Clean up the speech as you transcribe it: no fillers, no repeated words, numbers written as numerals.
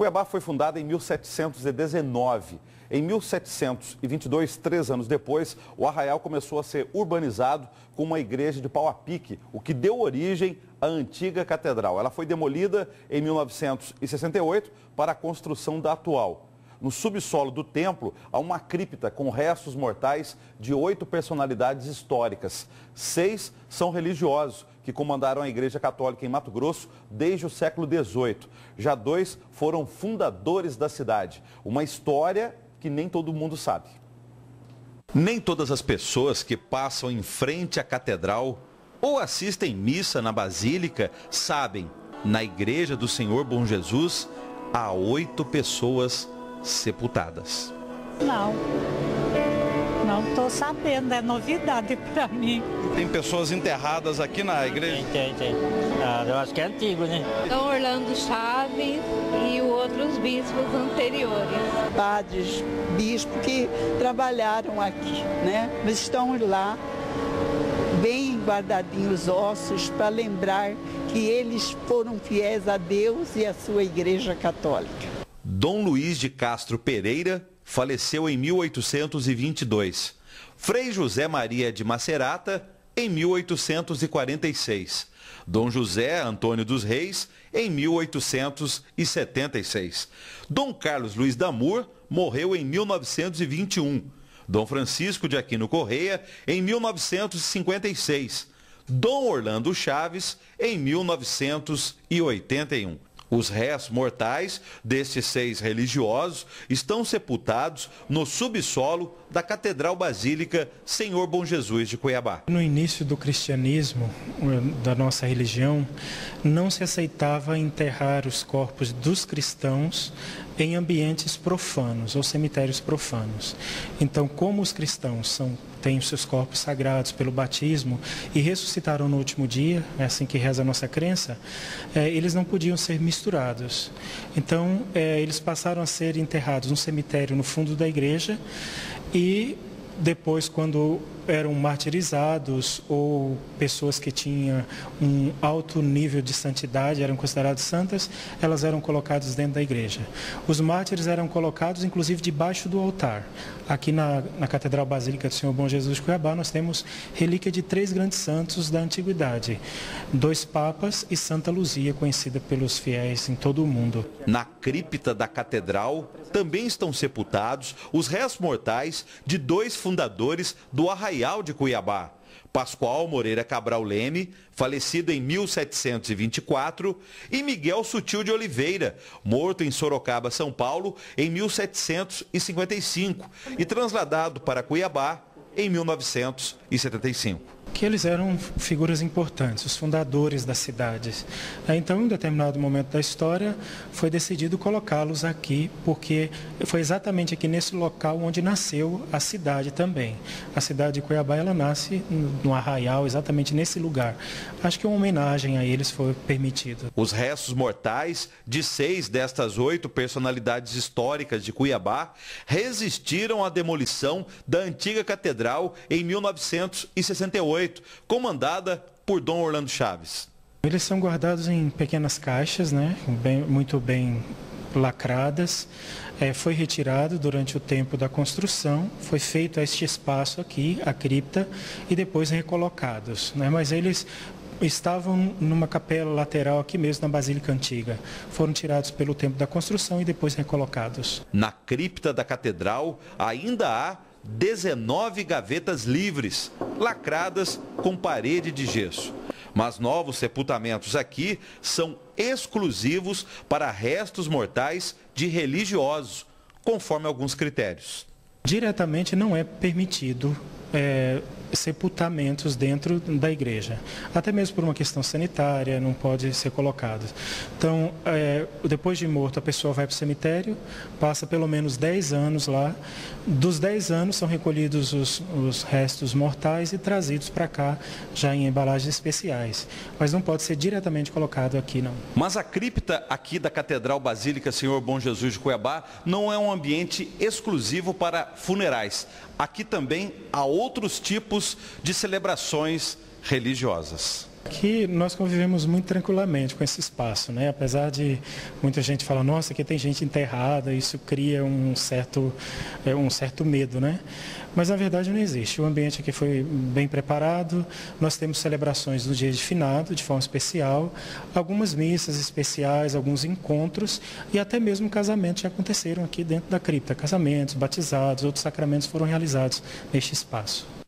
Cuiabá foi fundada em 1719. Em 1722, 3 anos depois, o Arraial começou a ser urbanizado com uma igreja de pau a pique, o que deu origem à antiga catedral. Ela foi demolida em 1968 para a construção da atual. No subsolo do templo, há uma cripta com restos mortais de 8 personalidades históricas. 6 são religiosos, que comandaram a Igreja Católica em Mato Grosso desde o século XVIII. Já 2 foram fundadores da cidade. Uma história que nem todo mundo sabe. Nem todas as pessoas que passam em frente à catedral ou assistem missa na Basílica sabem, na Igreja do Senhor Bom Jesus, há 8 pessoas sepultadas. Não estou sabendo, é novidade para mim. Tem pessoas enterradas aqui na igreja? Tem. Eu acho que é antigo, né? Dom Orlando Chaves e outros bispos anteriores. Padres, bispos que trabalharam aqui, né? Estão lá, bem guardadinhos os ossos, para lembrar que eles foram fiéis a Deus e à sua Igreja Católica. Dom Luiz de Castro Pereira faleceu em 1822. Frei José Maria de Macerata, em 1846. Dom José Antônio dos Reis, em 1876. Dom Carlos Luiz D'Amour morreu em 1921. Dom Francisco de Aquino Correia, em 1956. Dom Orlando Chaves, em 1981. Os restos mortais destes 6 religiosos estão sepultados no subsolo da Catedral Basílica Senhor Bom Jesus de Cuiabá. No início do cristianismo, da nossa religião, não se aceitava enterrar os corpos dos cristãos em ambientes profanos ou cemitérios profanos. Então, como os cristãos têm os seus corpos sagrados pelo batismo e ressuscitaram no último dia, é assim que reza a nossa crença, eles não podiam ser misturados. Então, eles passaram a ser enterrados no cemitério no fundo da igreja e depois, quando eram martirizados ou pessoas que tinham um alto nível de santidade, eram consideradas santas, elas eram colocadas dentro da igreja. Os mártires eram colocados, inclusive, debaixo do altar. Aqui na Catedral Basílica do Senhor Bom Jesus de Cuiabá, nós temos relíquia de 3 grandes santos da antiguidade. 2 papas e Santa Luzia, conhecida pelos fiéis em todo o mundo. Na cripta da catedral também estão sepultados os restos mortais de 2 fundadores do Arraial de Cuiabá. Pascoal Moreira Cabral Leme, falecido em 1724, e Miguel Sutil de Oliveira, morto em Sorocaba, São Paulo, em 1755 e trasladado para Cuiabá em 1975. Que eles eram figuras importantes, os fundadores das cidades. Então, em um determinado momento da história, foi decidido colocá-los aqui, porque foi exatamente aqui nesse local onde nasceu a cidade também. A cidade de Cuiabá, ela nasce no Arraial, exatamente nesse lugar. Acho que uma homenagem a eles foi permitida. Os restos mortais de 6 destas 8 personalidades históricas de Cuiabá resistiram à demolição da antiga catedral em 1968. Comandada por Dom Orlando Chaves. Eles são guardados em pequenas caixas, né? Muito bem lacradas. Foi retirado durante o tempo da construção, foi feito este espaço aqui, a cripta, e depois recolocados, né? Mas eles estavam numa capela lateral aqui mesmo, na Basílica Antiga. Foram tirados pelo tempo da construção e depois recolocados. Na cripta da catedral ainda há 19 gavetas livres, lacradas com parede de gesso. Mas novos sepultamentos aqui são exclusivos para restos mortais de religiosos, conforme alguns critérios. Diretamente não é permitido sepultamentos dentro da igreja. Até mesmo por uma questão sanitária, não pode ser colocado. Então, depois de morto, a pessoa vai para o cemitério, passa pelo menos 10 anos lá. Dos 10 anos são recolhidos os restos mortais e trazidos para cá, já em embalagens especiais. Mas não pode ser diretamente colocado aqui, não. Mas a cripta aqui da Catedral Basílica Senhor Bom Jesus de Cuiabá não é um ambiente exclusivo para funerais. Aqui também há outros tipos de celebrações religiosas. Aqui nós convivemos muito tranquilamente com esse espaço, né? Apesar de muita gente falar, nossa, aqui tem gente enterrada, isso cria um certo medo, né? Mas na verdade não existe. O ambiente aqui foi bem preparado, nós temos celebrações no dia de finado, de forma especial, algumas missas especiais, alguns encontros e até mesmo casamentos já aconteceram aqui dentro da cripta. Casamentos, batizados, outros sacramentos foram realizados neste espaço.